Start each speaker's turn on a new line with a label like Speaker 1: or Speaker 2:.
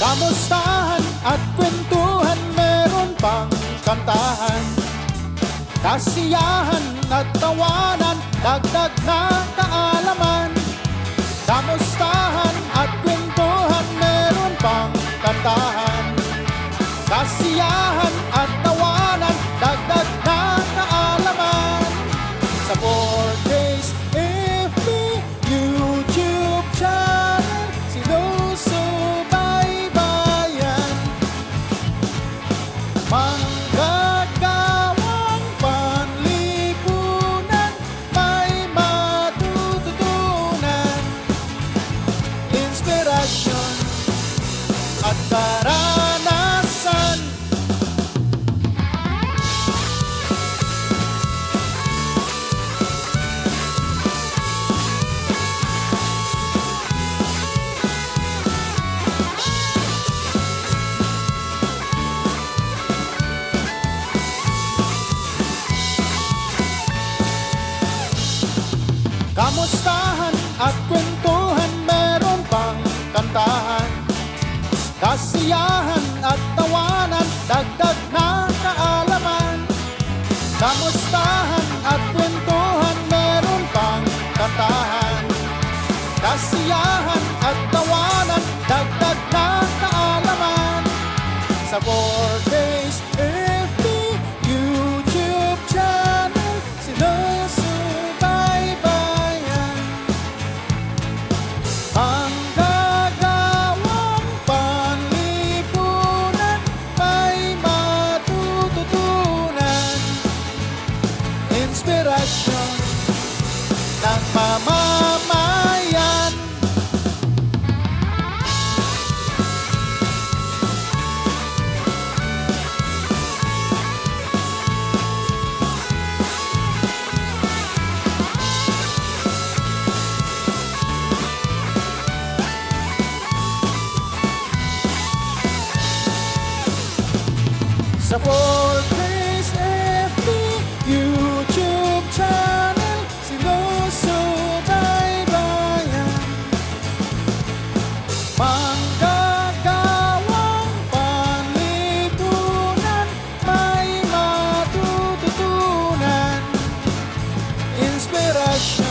Speaker 1: Kamustahan at kwentuhan, meron pang kantahan, kasiyahan at tawanan, dagdag na kaalaman. Kamustahan at kwentuhan, meron pang kantahan, kasiyahan at tawanan, dagdag na kaalaman. Sa 4Ks FB YouTube channel, sinusubaybayan, manggagawang panlipunan, may matututunan, inspirasyon at karanasan. Kamustahan at kwentuhan, meron pang kantahan, kasiyahan at tawanan, dagdag na kaalaman. Kamustahan at kwentuhan, meron pang kantahan, kasiyahan at tawanan, dagdag na kaalaman. Sa 4Ks FB YouTube channel, sinusubaybayan, manggagawang panlipunan, may matututunan, inspirasyon ng mamamayan. Sa 4Ks FB YouTube channel, sinusubaybayan, manggagawang panlipunan, may matututunan, inspirasyon